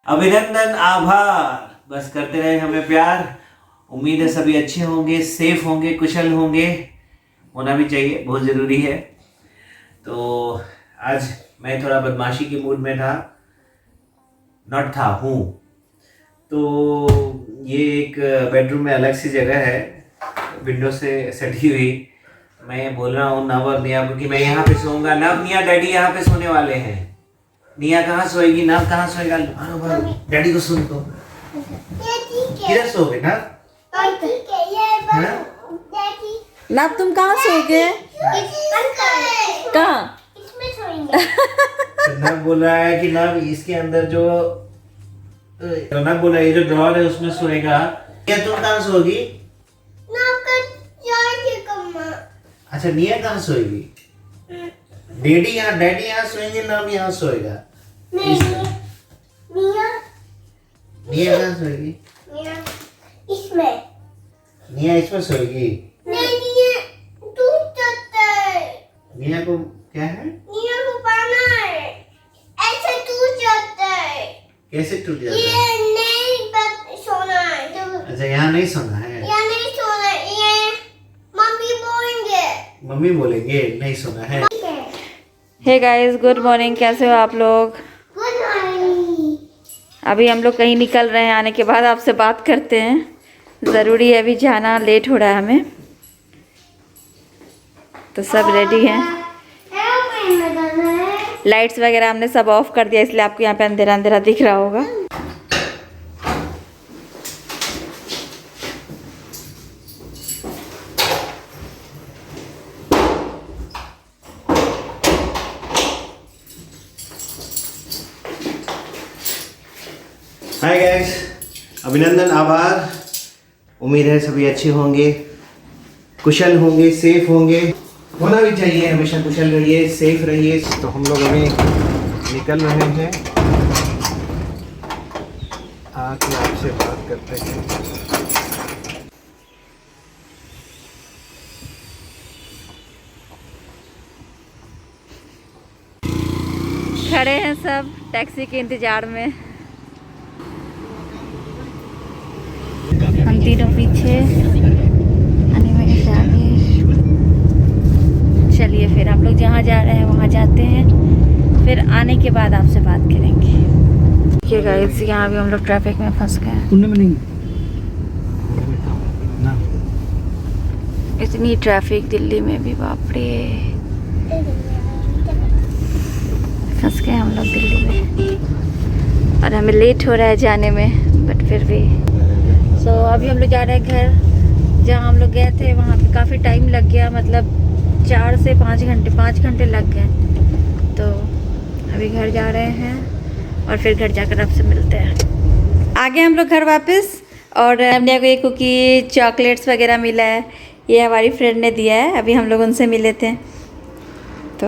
अभिनंदन, आभार। बस करते रहे हमें प्यार। उम्मीद है सभी अच्छे होंगे, सेफ होंगे, कुशल होंगे। होना भी चाहिए, बहुत ज़रूरी है। तो आज मैं थोड़ा बदमाशी के मूड में था, हूँ। तो ये एक बेडरूम में अलग सी जगह है, विंडो से सटी हुई। मैं बोल रहा हूँ नव और निया को कि मैं यहाँ पे सोऊंगा। नव, निया, डैडी यहाँ पे सोने वाले हैं। निया कहाँ सोएगी? नव कहाँ सोएगा? डैडी को सुन तो। किधर सोओगे ना? ना तुम कहाँ सोओगे? कहाँ? नव बोल रहा है कि नव इसके अंदर जो नव बोला ये जो ड्रॉर है उसमें सोएगा। क्या तुम कहाँ सोओगी? अच्छा, निया कहाँ सोएगी? डैडी यहाँ सोएंगे, नव यहाँ सोएगा। निया कहाँ सोएगी? निया इसमें सोएगी। निया को क्या है? कैसे टूट जाता है? अच्छा, यहाँ नहीं सोना है। मम्मी बोलेंगे नहीं सोना है। Hey guys, good morning. कैसे हो आप लोग? अभी हम लोग कहीं निकल रहे हैं, आने के बाद आपसे बात करते हैं। ज़रूरी है अभी जाना, लेट हो रहा है हमें। तो सब रेडी हैं। लाइट्स वगैरह हमने सब ऑफ कर दिया, इसलिए आपको यहाँ पे अंधेरा अंधेरा दिख रहा होगा। हाय गाइस, अभिनंदन, आभार। उम्मीद है सभी अच्छे होंगे, कुशल होंगे, सेफ होंगे। होना भी चाहिए, हमेशा कुशल रहिए, सेफ रहिए। तो हम लोग अभी निकल रहे हैं, आके आपसे बात करते हैं। खड़े हैं सब टैक्सी के इंतजार में। हम तीनों पीछे, अनिमा के आगे। चलिए फिर हम लोग जहाँ जा रहे हैं वहाँ जाते हैं, फिर आने के बाद आपसे बात करेंगे। देखिए गाइस, यहाँ भी हम लोग ट्रैफिक में फंस गए। इतनी ट्रैफिक दिल्ली में भी, बाप रे। फंस गए हम लोग दिल्ली में, और हमें लेट हो रहा है जाने में, बट फिर भी। सो अभी हम लोग जा रहे हैं घर। जहाँ हम लोग गए थे वहाँ पे काफ़ी टाइम लग गया, मतलब 4 से 5 घंटे लग गए। तो अभी घर जा रहे हैं और फिर घर जाकर आपसे मिलते हैं। आ गए हम लोग घर वापस, और हमने को एक कुकी, चॉकलेट्स वगैरह मिला है। ये हमारी फ्रेंड ने दिया है, अभी हम लोग उनसे मिले थे। तो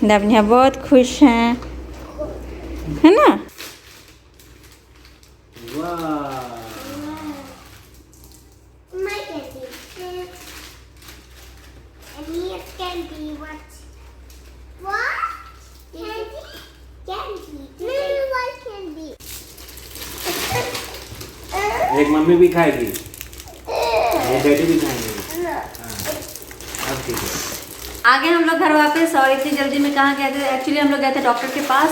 नवनिया बहुत खुश हैं, है ना? एक मम्मी भी खाएगी, ये डैडी भी खाएंगे। हाँ, अब ठीक है। आ गए हम लोग घर वापस, और इतनी जल्दी में कहाँ गए थे? एक्चुअली हम लोग गए थे डॉक्टर के पास।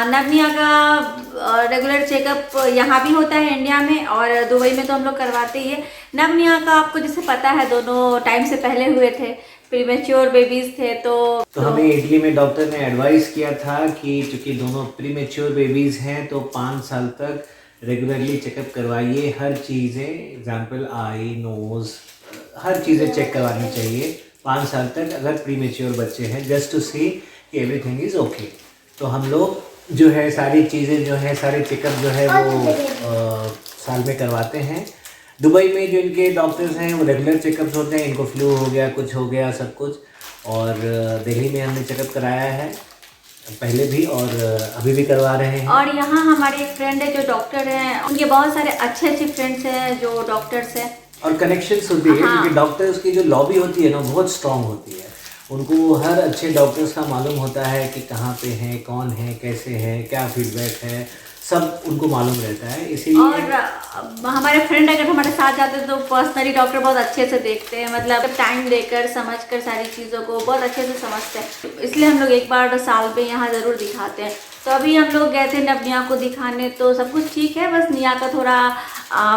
नवनिया का रेगुलर चेकअप यहाँ भी होता है इंडिया में, और दुबई में तो हम लोग करवाते ही है। नवनिया का आपको जैसे पता है, दोनों टाइम से पहले हुए थे, प्रीमेच्योर बेबीज थे। तो हमें इटली में डॉक्टर ने एडवाइस किया था कि चूंकि दोनों प्रीमेच्योर बेबीज हैं तो 5 साल तक रेगुलरली चेकअप करवाइए। हर चीज़ें, एग्जाम्पल आई, नोज, हर चीज़ें चेक करवानी चाहिए 5 साल तक, अगर प्रीमेच्योर बच्चे हैं, जस्ट टू सी कि एवरीथिंग इज़ ओके। तो हम लोग जो है सारी चीज़ें जो है, सारे चेकअप जो है वो साल में करवाते हैं। दुबई में जो इनके डॉक्टर्स हैं वो रेगुलर चेकअप्स होते हैं। इनको फ्लू हो गया, कुछ हो गया, सब कुछ। और दिल्ली में हमने चेकअप कराया है पहले भी, और अभी भी करवा रहे हैं। और यहाँ हमारे एक फ्रेंड है जो डॉक्टर हैं, उनके बहुत सारे अच्छे अच्छे फ्रेंड्स हैं जो डॉक्टर्स हैं, और कनेक्शंस होती है। हाँ। क्योंकि डॉक्टर्स की जो लॉबी होती है ना, बहुत स्ट्रांग होती है। उनको हर अच्छे डॉक्टर्स का मालूम होता है कि कहाँ पे हैं, कौन है, कैसे है, क्या फीडबैक है, सब उनको मालूम रहता है। इसीलिए और हमारे फ्रेंड अगर हमारे साथ जाते हैं तो पर्सनली डॉक्टर बहुत अच्छे से देखते हैं, मतलब टाइम देकर समझकर सारी चीज़ों को बहुत अच्छे से समझते हैं। इसलिए हम लोग एक बार साल पे यहाँ ज़रूर दिखाते हैं। तो अभी हम लोग गए थे निया को दिखाने, तो सब कुछ ठीक है, बस निया का थोड़ा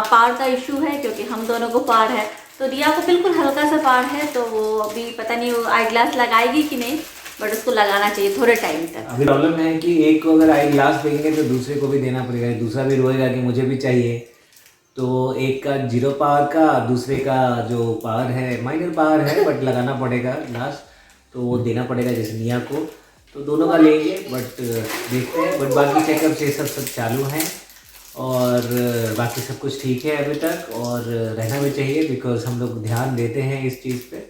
पार का इशू है, क्योंकि हम दोनों को पार है। तो रिया को बिल्कुल हल्का सा पार है, तो वो अभी पता नहीं वो आई ग्लास लगाएगी कि नहीं, बट उसको लगाना चाहिए थोड़े टाइम तक। अभी प्रॉब्लम है कि एक को अगर आई ग्लास देंगे तो दूसरे को भी देना पड़ेगा, दूसरा भी रोएगा कि मुझे भी चाहिए। तो एक का 0 पावर का, दूसरे का जो पावर है माइनर पावर है, बट लगाना पड़ेगा ग्लास, तो वो देना पड़ेगा जैसे निया को। तो दोनों का लेंगे, बट देखते हैं। बट बाकी चेकअप से सब चालू हैं और बाकी सब कुछ ठीक है अभी तक, और रहना भी चाहिए बिकॉज हम लोग ध्यान देते हैं इस चीज़ पे।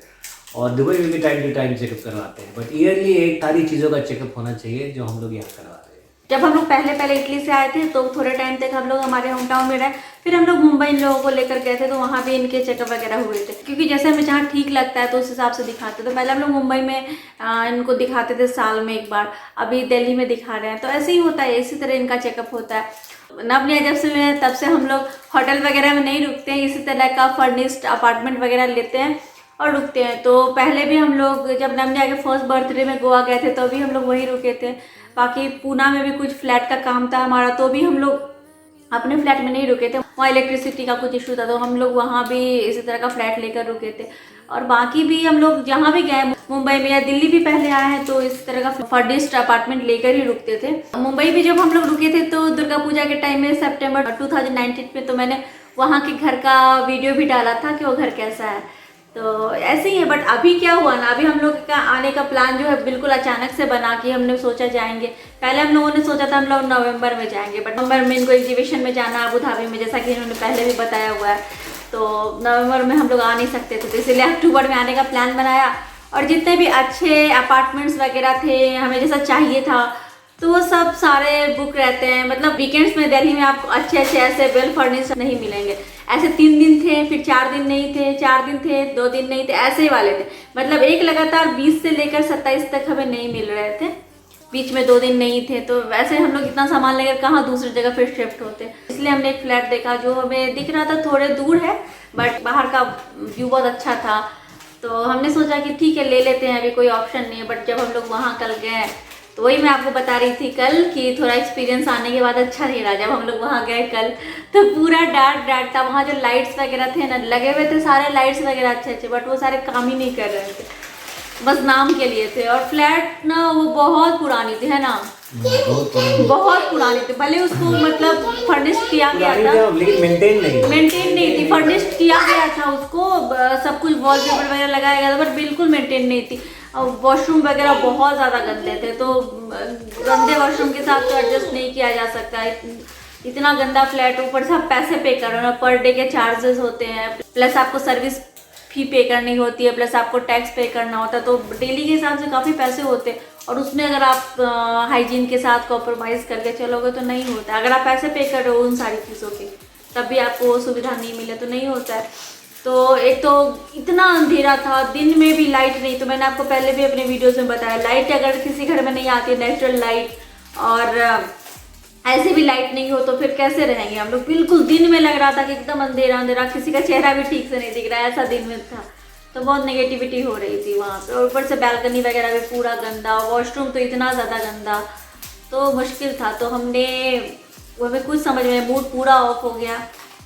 और दुबई में भी टाइम टू टाइम चेकअप करवाते हैं, बट ईयरली एक सारी चीज़ों का चेकअप होना चाहिए जो हम लोग यहाँ करवाते हैं। जब हम लोग पहले इटली से आए थे तो थोड़े टाइम तक हम लोग हमारे होम टाउन में रहे, फिर हम लोग मुंबई इन लोगों को लेकर गए थे, तो वहाँ भी इनके चेकअप वगैरह हुए थे, क्योंकि जैसे हमें जहाँ ठीक लगता है तो उस हिसाब से दिखाते। तो पहले हम लोग मुंबई में इनको दिखाते थे साल में एक बार, अभी दिल्ली में दिखा रहे हैं। तो ऐसे ही होता है, इसी तरह इनका चेकअप होता है। नवनिया जब से मिले तब से हम लोग होटल वगैरह में नहीं रुकते हैं, इसी तरह का फर्निश्ड अपार्टमेंट वगैरह लेते हैं और रुकते हैं। तो पहले भी हम लोग जब नवनिया के फर्स्ट बर्थडे में गोवा गए थे तो भी हम लोग वहीं रुके थे। बाकी पूना में भी कुछ फ्लैट का काम था हमारा, तो भी हम लोग अपने फ्लैट में नहीं रुके थे, वहाँ इलेक्ट्रिसिटी का कुछ इशू था, तो हम लोग वहाँ भी इसी तरह का फ्लैट लेकर रुके थे। और बाकी भी हम लोग जहाँ भी गए, मुंबई में या दिल्ली भी पहले आए हैं, तो इस तरह का फर्निश्ड अपार्टमेंट लेकर ही रुकते थे। मुंबई भी जब हम लोग रुके थे तो दुर्गा पूजा के टाइम में सितंबर 2019 में, तो मैंने वहाँ के घर का वीडियो भी डाला था कि वो घर कैसा है। तो ऐसे ही है। बट अभी क्या हुआ ना, अभी हम लोग का आने का प्लान जो है बिल्कुल अचानक से बना के हमने सोचा जाएंगे। पहले हम लोगों ने सोचा था हम लोग नवंबर में जाएंगे, बट नवंबर में इनको एग्जीबिशन में जाना अबू धाबी में, जैसा कि इन्होंने पहले भी बताया हुआ है। तो नवंबर में हम लोग आ नहीं सकते थे, तो इसलिए अक्टूबर में आने का प्लान बनाया। और जितने भी अच्छे अपार्टमेंट्स वगैरह थे, हमें जैसा चाहिए था, तो वो सब सारे बुक रहते हैं। मतलब वीकेंड्स में दिल्ली में आपको अच्छे ऐसे वेल फर्निश्ड नहीं मिलेंगे। ऐसे 3 दिन थे, फिर 4 दिन नहीं थे, 4 दिन थे, 2 दिन नहीं थे, ऐसे ही वाले थे। मतलब एक लगातार 20 से लेकर 27 तक हमें नहीं मिल रहे थे, बीच में 2 दिन नहीं थे। तो वैसे हम लोग इतना सामान लेकर कहाँ दूसरी जगह फिर शिफ्ट होते। इसलिए हमने एक फ्लैट देखा जो हमें दिख रहा था, थोड़े दूर है बट बाहर का व्यू बहुत अच्छा था। तो हमने सोचा कि ठीक है ले लेते हैं, अभी कोई ऑप्शन नहीं है। बट जब हम लोग वहाँ कल गए, तो वही मैं आपको बता रही थी कल कि थोड़ा एक्सपीरियंस आने के बाद अच्छा नहीं रहा। जब हम लोग वहाँ गए कल, तो पूरा डार्क था। वहाँ जो लाइट्स वगैरह थे ना, लगे हुए थे सारे लाइट्स वगैरह अच्छे, बट वो सारे काम ही नहीं कर रहे थे, बस नाम के लिए थे। और फ्लैट ना वो बहुत पुरानी थी, है ना, बहुत पुरानी थी। भले उसको मतलब फर्निश्ड किया गया था, लेकिन मेंटेन नहीं थी। फर्निश्ड किया गया था उसको, सब कुछ वॉलपेपर वगैरह लगाया गया था, बट बिल्कुल मेंटेन नहीं थी। और वॉशरूम वगैरह बहुत ज़्यादा गंदे थे, तो गंदे वॉशरूम के साथ तो एडजस्ट नहीं किया जा सकता। इतना गंदा फ्लैट, ऊपर से आप पैसे पे कर रहे हो, पर डे के चार्जेस होते हैं, प्लस आपको सर्विस फी पे करनी होती है, प्लस आपको टैक्स पे करना होता है। तो डेली के हिसाब से काफ़ी पैसे होते हैं, और उसमें अगर आप हाइजीन के साथ कॉम्प्रोमाइज़ करके चलोगे तो नहीं होता। अगर आप पैसे पे कर रहे हो उन सारी चीज़ों के, तब भी आपको वो सुविधा नहीं मिले तो नहीं होता है। तो एक तो इतना अंधेरा था, दिन में भी लाइट नहीं। तो मैंने आपको पहले भी अपने वीडियोस में बताया, लाइट अगर किसी घर में नहीं आती है, नेचुरल लाइट, और ऐसे भी लाइट नहीं हो तो फिर कैसे रहेंगे हम लोग। बिल्कुल दिन में लग रहा था कि एकदम अंधेरा, किसी का चेहरा भी ठीक से नहीं दिख रहा है, ऐसा दिन में था। तो बहुत नेगेटिविटी हो रही थी वहाँ पे, और ऊपर से बैल्कनी वगैरह भी पूरा गंदा, वॉशरूम तो इतना ज़्यादा गंदा, तो मुश्किल था। तो हमें कुछ समझ में, मूड पूरा ऑफ हो गया।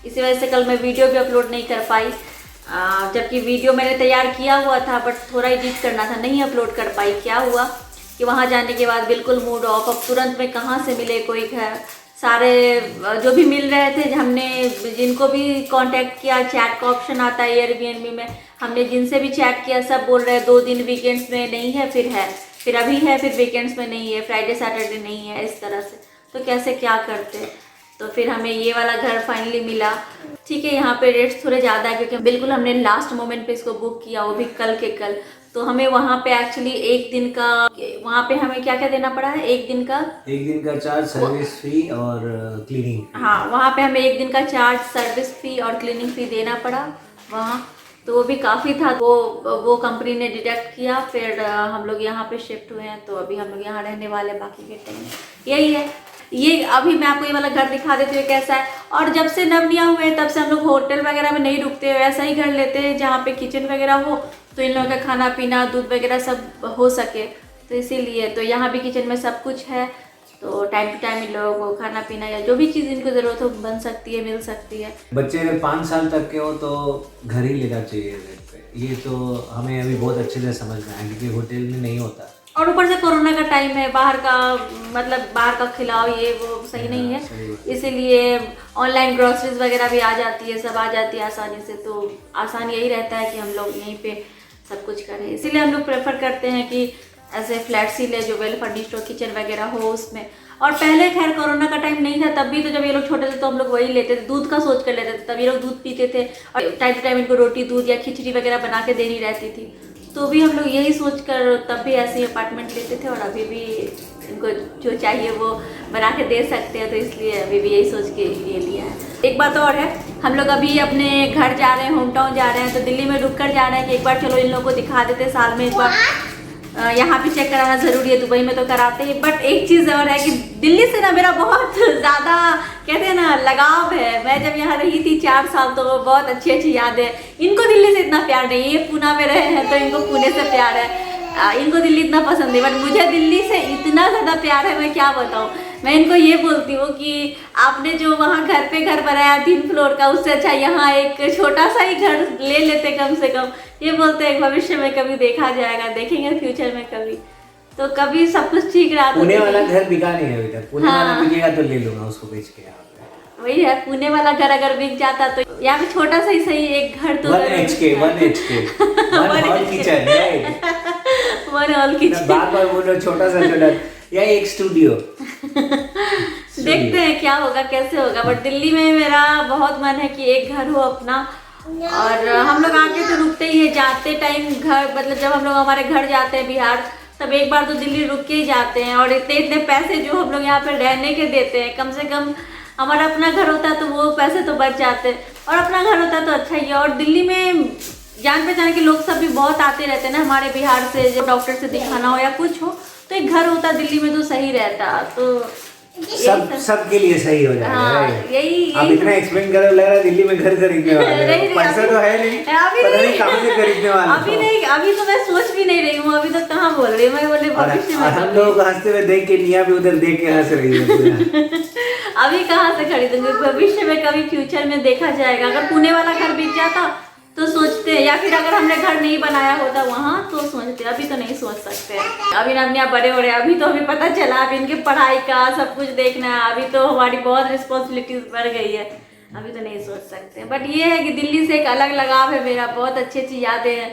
इसी वजह से कल मैं वीडियो भी अपलोड नहीं कर पाई, जबकि वीडियो मैंने तैयार किया हुआ था, बट थोड़ा एडिट करना था, नहीं अपलोड कर पाई। क्या हुआ कि वहाँ जाने के बाद बिल्कुल मूड ऑफ। अब तुरंत में कहाँ से मिले कोई घर, सारे जो भी मिल रहे थे, हमने जिनको भी कांटेक्ट किया, चैट का ऑप्शन आता है एयरबीएनबी में, हमने जिनसे भी चैट किया सब बोल रहे हैं 2 दिन वीकेंड्स में नहीं है, फिर अभी है, फिर वीकेंड्स में नहीं है, फ्राइडे सैटरडे नहीं है, इस तरह से। तो कैसे क्या करते। तो फिर हमें ये वाला घर फाइनली मिला। ठीक है, यहाँ पे रेट्स थोड़े ज़्यादा है, क्योंकि बिल्कुल हमने लास्ट मोमेंट पे इसको बुक किया, वो भी कल के कल। तो हमें वहाँ पे एक्चुअली एक दिन का, वहाँ पे हमें क्या क्या देना पड़ा है, एक दिन का चार्ज, सर्विस फी और क्लीनिंग। हाँ, वहाँ पे हमें एक दिन का चार्ज, सर्विस फी और क्लीनिंग फी देना पड़ा वहाँ। तो वो भी काफ़ी था, वो कंपनी ने डिडक्ट किया। फिर हम लोग यहाँ पे शिफ्ट हुए हैं, तो अभी हम लोग यहाँ रहने वाले बाकी के टाइम यही है। ये अभी मैं आपको ये वाला घर दिखा देती हूँ कैसा है। और जब से नवनिया हुए तब से हम लोग होटल वगैरह में नहीं रुकते, ऐसा ही घर लेते हैं जहाँ पे किचन वगैरह हो, तो इन लोगों का खाना पीना दूध वगैरह सब हो सके, तो इसीलिए तो यहाँ भी किचन में सब कुछ है। तो टाइम टू टाइम इन लोगों को खाना पीना या जो भी चीज़ इनको ज़रूरत हो बन सकती है, मिल सकती है। बच्चे अगर 5 साल तक के हो तो घर ही लेना चाहिए रेंट पे, ये तो हमें अभी बहुत अच्छे से समझ में आया क्योंकि होटल में नहीं होता। और ऊपर से कोरोना का टाइम है, बाहर का मतलब बाहर का खिलाओ ये वो सही नहीं है, इसीलिए ऑनलाइन ग्रोसरीज वगैरह भी आ जाती है, सब आ जाती है आसानी से। तो आसान यही रहता है कि हम लोग यहीं पे सब कुछ करें, इसीलिए हम लोग प्रेफर करते हैं कि ऐसे फ्लैट ही ले जो वेल फर्निश्ड हो, किचन वगैरह हो उसमें। और पहले खैर कोरोना का टाइम नहीं था, तब भी तो जब ये लोग छोटे थे तो हम लोग वही लेते थे, दूध का सोच कर लेते थे, तब ये लोग दूध पीते थे और टाइम टू टाइम इनको रोटी दूध या खिचड़ी वगैरह बना के देनी रहती थी। तो भी हम लोग यही सोच कर तब भी ऐसे ही अपार्टमेंट लेते थे, और अभी भी इनको जो चाहिए वो बना के दे सकते हैं, तो इसलिए अभी भी यही सोच के ये लिया है। एक बात और है, हम लोग अभी अपने घर जा रहे हैं, होम टाउन जा रहे हैं, तो दिल्ली में रुक कर जा रहे हैं कि एक बार चलो इन लोगों को दिखा देते हैं, साल में एक बार यहाँ भी चेक कराना ज़रूरी है, दुबई में तो कराते हैं। बट एक चीज़ और है कि दिल्ली से ना मेरा बहुत ज़्यादा कहते हैं ना लगाव है। मैं जब यहाँ रही थी 4 साल तो बहुत अच्छी अच्छी यादें हैं। इनको दिल्ली से इतना प्यार नहीं है, ये पुणे में रहे हैं तो इनको पुणे से प्यार है, इनको दिल्ली इतना पसंद है, बट मुझे दिल्ली से इतना ज़्यादा प्यार है मैं क्या बताऊँ। मैं इनको ये बोलती हूँ कि आपने जो वहाँ घर पे घर बनाया 3 फ्लोर का, उससे अच्छा यहाँ एक छोटा सा ही घर ले लेते कम से कम। ये बोलते हैं भविष्य में कभी देखा जाएगा, देखेंगे फ्यूचर में कभी, तो कभी सब कुछ ठीक रहा। पुणे वाला घर बिका नहीं है अभी तक, पुणे वाला बिकेगा तो ले लूंगा उसको बेच के। वही है, पुणे वाला घर अगर बिक जाता तो यहाँ पे छोटा सा ही सही एक घर तो 1 HK 1 हॉल किचन है, 1 हॉल किचन। बार बोल रहे छोटा सा छोटा या एक स्टूडियो। देखते हैं क्या होगा कैसे होगा, बट दिल्ली में मेरा बहुत मन है कि एक घर हो अपना। और हम लोग आके तो रुकते ही है, जाते टाइम घर मतलब जब हम लोग हमारे घर जाते हैं बिहार, तब एक बार तो दिल्ली रुक के ही जाते हैं। और इतने इतने पैसे जो हम लोग यहाँ पे रहने के देते हैं, कम से कम हमारा अपना घर होता है तो वो पैसे तो बच जाते, और अपना घर होता है तो अच्छा ही है। और दिल्ली में जान पहचान के लोग सब भी बहुत आते रहते हैं ना हमारे बिहार से, जब डॉक्टर से दिखाना हो या कुछ हो, तो एक घर होता दिल्ली में तो सही रहता। तो सबके लिए सही हो जाएगा। हाँ, यही आप इतना एक्सप्लेन कर रहे हो दिल्ली में घर खरीदने वाले हो, पैसा तो है नहीं, पता नहीं कहाँ से खरीदने वाले। अभी तो मैं सोच भी नहीं रही हूँ, अभी तो कहाँ बोल रही हूँ मैं, बोले भविष्य में। हम लोग हंसते हुए देख के निया भी उधर देख के हंस रही है। अभी कहाँ से खरीदूंगी, भविष्य में कभी फ्यूचर में देखा जाएगा। अगर पुणे वाला घर बिक जाता तो सोचते, या फिर अगर हमने घर नहीं बनाया होता वहाँ तो सोचते, अभी तो नहीं सोच सकते। अभी ना अपने बड़े हो रहे, अभी तो हमें पता चला, अभी इनके पढ़ाई का सब कुछ देखना है, अभी तो हमारी बहुत रिस्पॉन्सिबिलिटीज बढ़ गई है, अभी तो नहीं सोच सकते। बट ये है कि दिल्ली से एक अलग लगाव है मेरा, बहुत अच्छी अच्छी यादें हैं,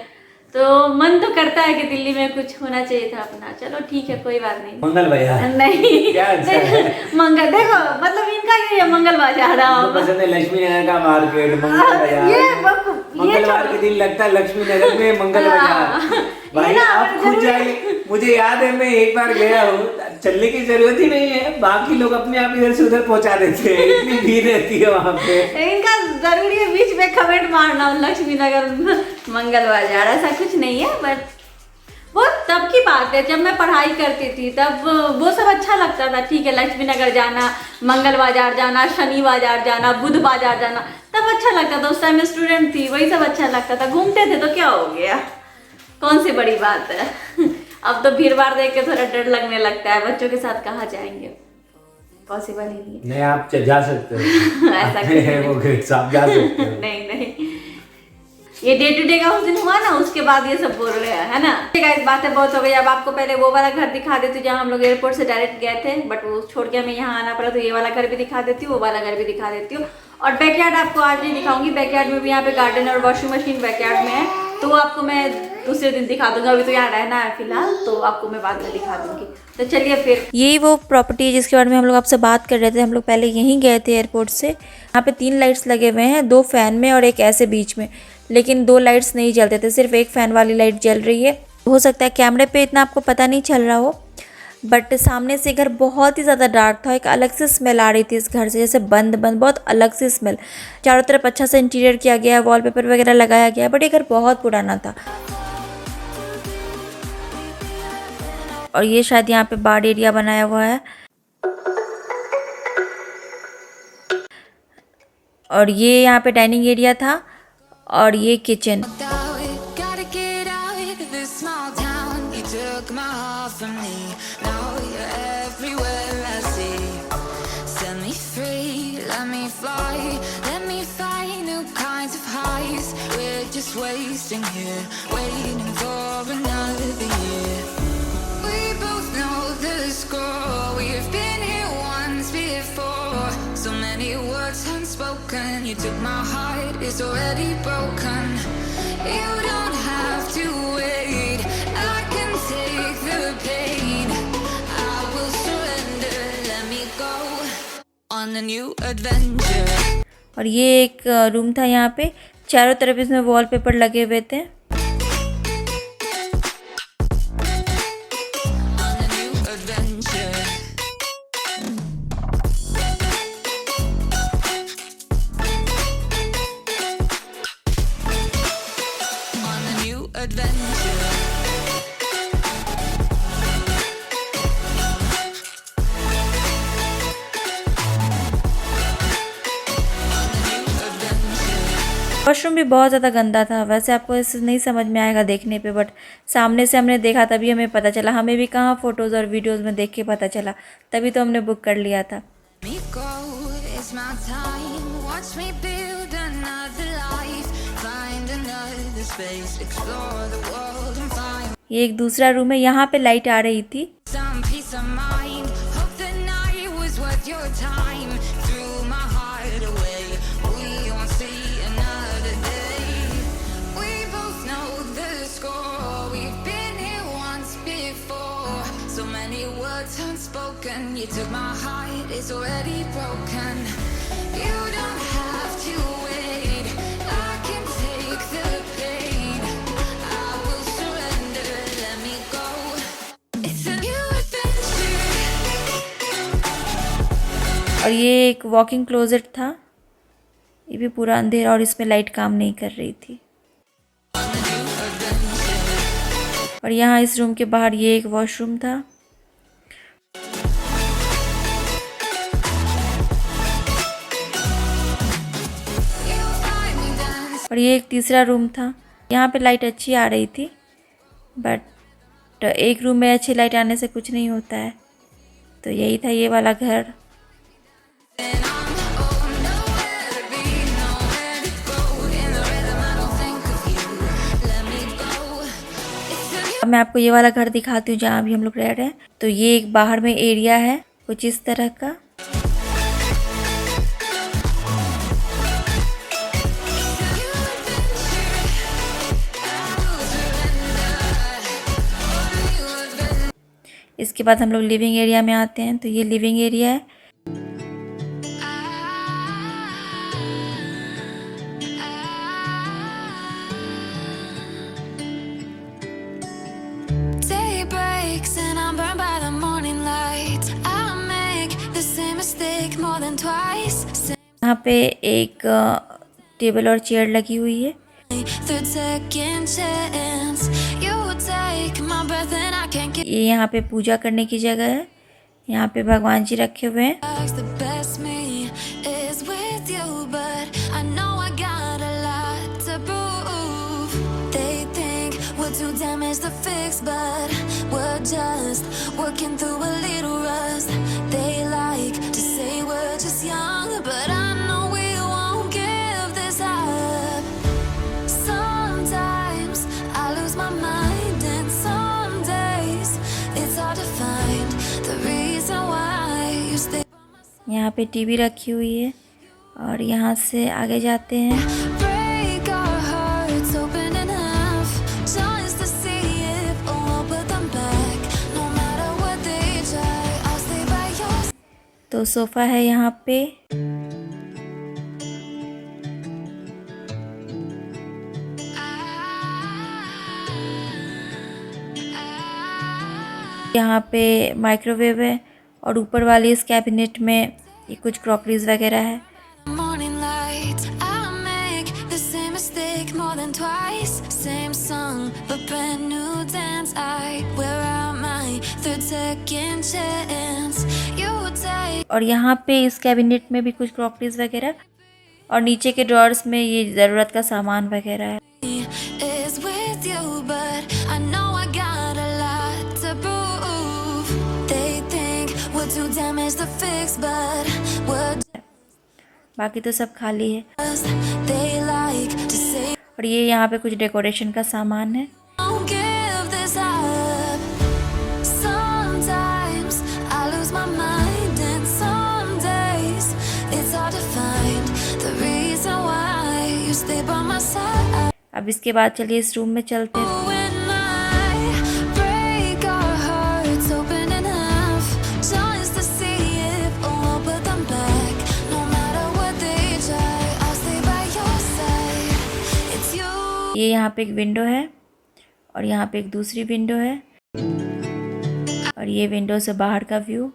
तो मन तो करता है कि दिल्ली में कुछ होना चाहिए था अपना। चलो ठीक है, कोई बात नहीं। मंगल भैया नहीं क्या अच्छा है? मंगल देखो मतलब इनका ये है, मंगल बाजार पसंद है, लक्ष्मी नगर का मार्केट, मंगल बाजार। मंगलवार के दिन लगता है लक्ष्मी नगर में मंगल बाजार। भाई आप खुद जाइए, मुझे याद है मैं एक बार गया हूँ, चलने की जरूरत ही नहीं है, बाकी लोग अपने आप इधर से उधर पहुंचा देते हैं, इतनी भीड़ रहती है वहाँ पे। इनका जरूरी है बीच में कमेंट मारना लक्ष्मी नगर मंगल बाजार, ऐसा कुछ नहीं है। बट वो तब की बात है जब मैं पढ़ाई करती थी, तब वो सब अच्छा लगता था। ठीक है, लक्ष्मी नगर जाना, मंगल बाजार जाना, शनि बाजार जाना, बुध बाजार जाना, तब अच्छा लगता था। उस टाइम में स्टूडेंट थी, वही सब अच्छा लगता था, घूमते थे तो क्या हो गया, कौन सी बड़ी बात है। अब तो भीड़ भाड़ देख के थोड़ा डर लगने लगता है, बच्चों के साथ कहाँ जाएंगे, पॉसिबल ही नहीं है। नहीं आप जा सकते हो ऐसा है वो आप जा सकते हो। नहीं ये डे टू डे का उस दिन हुआ ना, उसके बाद ये सब बोल रहे हैं, है ना। इस बातें बहुत हो गई। अब आपको पहले वो वाला घर दिखा देती हूँ जहाँ हम लोग एयरपोर्ट से डायरेक्ट गए थे, बट वो छोड़ के हमें यहाँ आना पड़ा, तो ये वाला घर भी दिखा देती हूँ, वो वाला घर भी दिखा देती हूँ। और बैकयार्ड आपको आज नहीं दिखाऊंगी, बैकयार्ड में भी यहाँ पे गार्डन और वॉशिंग मशीन बैकयार्ड में है, तो वो आपको मैं दूसरे दिन दिखा दूंगा। अभी तो यहाँ रहना है फिलहाल, तो आपको मैं बाद में दिखा दूंगी। तो चलिए फिर, यही वो प्रॉपर्टी है जिसके बारे में हम लोग आपसे बात कर रहे थे। हम लोग पहले यहीं गए थे एयरपोर्ट से। यहाँ पे 3 लाइट्स लगे हुए हैं, 2 फैन में और एक ऐसे बीच में, लेकिन 2 लाइट्स नहीं जलते थे, सिर्फ एक फैन वाली लाइट जल रही है। हो सकता है कैमरे पे इतना आपको पता नहीं चल रहा हो, बट सामने से घर बहुत ही ज़्यादा डार्क था। एक अलग से स्मेल आ रही थी इस घर से, जैसे बंद बंद, बहुत अलग सी स्मेल। चारों तरफ अच्छा से इंटीरियर किया गया है, वॉलपेपर वगैरह लगाया गया है, बट ये घर बहुत पुराना था। और ये शायद यहाँ पे बार एरिया बनाया हुआ है। और ये यहाँ पे डाइनिंग एरिया था और ये kitchen. Wasting here, waiting for another year. We both know the score. We've been here once before. So many words unspoken. You took my heart, it's already broken. You don't have to wait. I can take the pain. I will surrender. Let me go on a new adventure. और ये एक room था, यहाँ पे चारों तरफ इसमें wallpaper लगे हुए थे। वॉशरूम भी बहुत ज़्यादा गंदा था। वैसे आपको इससे नहीं समझ में आएगा देखने पे, बट सामने से हमने देखा तभी हमें पता चला। हमें भी कहाँ फ़ोटोज़ और वीडियोज़ में देख के पता चला, तभी तो हमने बुक कर लिया था। ये एक दूसरा रूम है, यहाँ पे लाइट आ रही थी। Unspoken, you took my heart, it's already broken. You don't have to wait. I can take the pain. I will surrender. Let me go. It's a new adventure. और ये एक वॉकिंग क्लोजेट था, ये भी पूरा अंधेरा और इसमें लाइट काम नहीं कर रही थी। और यहाँ इस रूम के बाहर ये एक वॉशरूम था। और ये एक तीसरा रूम था, यहाँ पे लाइट अच्छी आ रही थी, बट एक रूम में अच्छी लाइट आने से कुछ नहीं होता है। तो यही था ये वाला घर। अब मैं आपको ये वाला घर दिखाती हूँ जहाँ भी हम लोग रह रहे हैं। तो ये एक बाहर में एरिया है कुछ इस तरह का। इसके बाद हम लोग लिविंग एरिया में आते हैं। तो ये लिविंग एरिया है। यहाँ पे एक टेबल और चेयर लगी हुई है। ये यहाँ पे पूजा करने की जगह है। यहाँ पे भगवान जी रखे हुए हैं। यहाँ पे टीवी रखी हुई है और यहाँ से आगे जाते हैं। तो सोफ़ा है यहाँ पे। यहाँ पे माइक्रोवेव है और ऊपर वाली इस कैबिनेट में ये कुछ क्रॉकरीज वगैरह है। Morning light, I make the same mistake more than twice. Same song, but brand new dance. I wear out my third second chance. You take और यहाँ पे इस कैबिनेट में भी कुछ क्रॉकरीज वगैरह और नीचे के ड्रॉर्स में ये ज़रूरत का सामान वगैरह है। me is with you, but I know I got a lot to prove. They think we're too damaged to fix, but we're बाकी तो सब खाली है। just, they like to say और ये यहाँ पे कुछ डेकोरेशन का सामान है। don't give this up. Sometimes I lose my mind, and some days it's hard to find the reason why you stay by my side. अब इसके बाद चलिए इस रूम में चलते हैं। When I break our hearts open enough just to see if we'll put them back. No matter what they try, I'll stay by your side. It's you. ये यहाँ पे एक विंडो है और यहाँ पे एक दूसरी विंडो है और ये विंडो से बाहर का व्यू।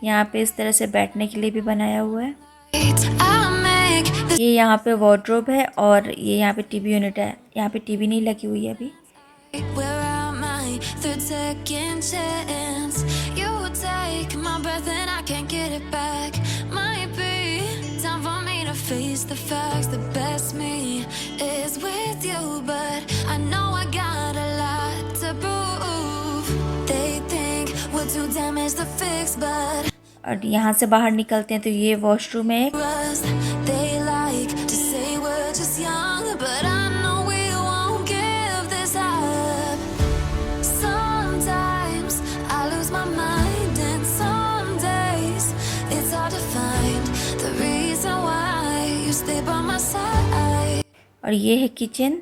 यहाँ पे इस तरह से बैठने के लिए भी बनाया हुआ है। I make the ये यहाँ पे वार्डरोब है और ये यहाँ पे टीवी यूनिट है। यहाँ पे टीवी नहीं लगी हुई है अभी। wear out my third second chance. You take my breath and I can't get it back. Might be time for me to face the facts. The best me is with you, but I know I got a lot to prove. They think we're too damaged to fix, but और यहाँ से बाहर निकलते हैं तो ये washroom है। us, they like to say we're just young, but I know we won't give this up. Sometimes I lose my mind, and some days it's hard to find the reason why you stay by my side. और ये है kitchen.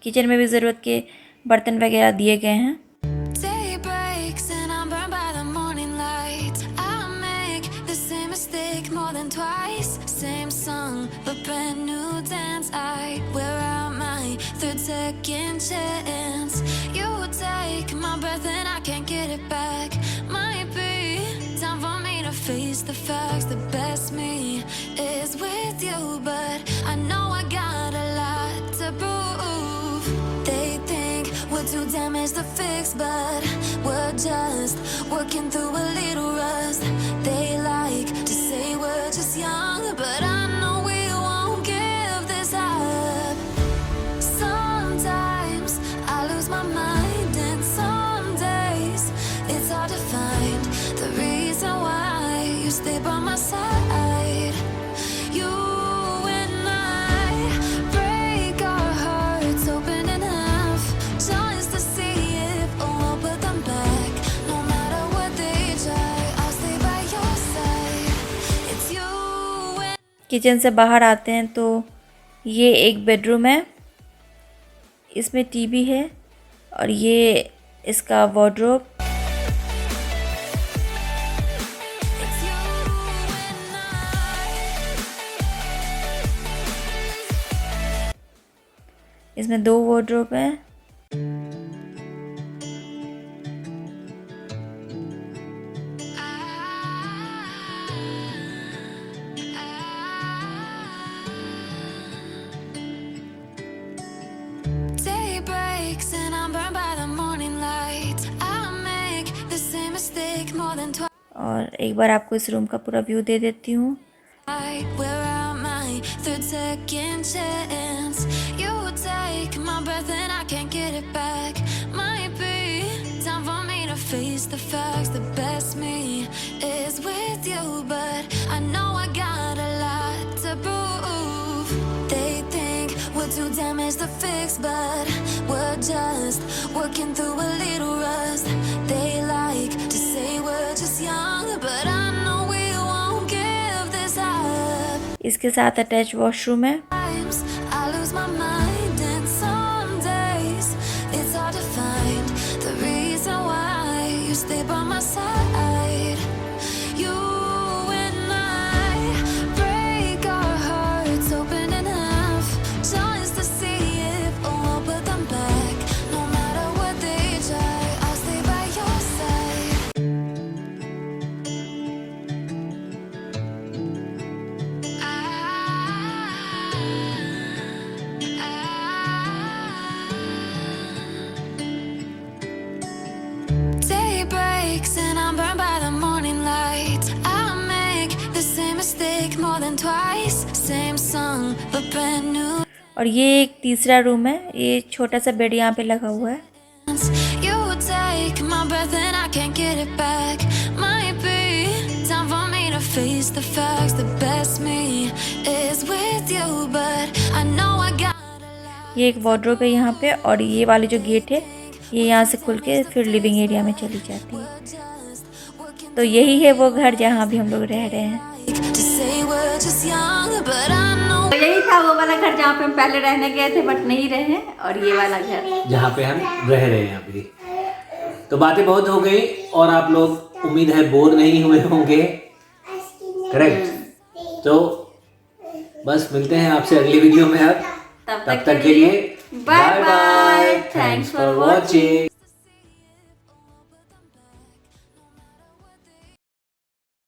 Kitchen में भी ज़रूरत के बर्तन वगैरह दिए गए हैं। Day breaks and I'm burned by the morning light. I make the same mistake more than twice. Same song, but brand new dance. I wear out my third second chance. You take my breath and I can't get it back. Might be time for me to face the facts. The best me is with you, but I know I got a lot to prove. They think we're too damaged to fix, but we're just working through a little rust. They like to say we're just young, but I know we won't give this up. Sometimes I lose my mind, and some days it's hard to find the reason why you stay by my side. You and I break our hearts open enough just to see if we'll put them back. No matter what they try, I'll stay by your side. It's you and kitchen से बाहर आते हैं तो ये एक bedroom है। इसमें TV है और ये इसका wardrobe. it's you and I. इसमें 2 वार्डरोब हैं। Day breaks and I'm burned by the morning light. I make the same mistake more than twice. और एक बार आपको इस रूम का पूरा व्यू दे देती हूँ। I wear out my third second chance. You take my breath and I can't get it back. Might be time for me to face the facts. The best me is with you, but I know I got a lot to prove. They think we're too damaged to fix, but we're just working through a little rust. They like to say we're just young, but I know we won't give this up. इसके साथ attach washroom है। Times I lose my mind, and some days it's hard to find the reason और ये एक तीसरा room है, ये छोटा सा बेड यहाँ पे लगा हुआ है। You take my breath and I can't get it back. Might be time for me to face the facts. The best me is with you, but I know I got. ये एक wardrobe है यहाँ पे, और ये वाली जो gate है ये यहाँ से खुल के फिर लिविंग एरिया में चली जाती है। तो यही है वो घर जहाँ भी हम लोग रह रहे हैं। To say we're just young, but I know. तो यही था वो वाला घर जहाँ पे हम पहले रहने गए थे बट नहीं रहे, और ये वाला घर जहाँ पे हम रह रहे हैं अभी। तो बातें बहुत हो गई और आप लोग उम्मीद है बोर नहीं हुए होंगे, करेक्ट? तो बस मिलते हैं आपसे अगली वीडियो में। अब तब तक के लिए bye bye, thanks for watching.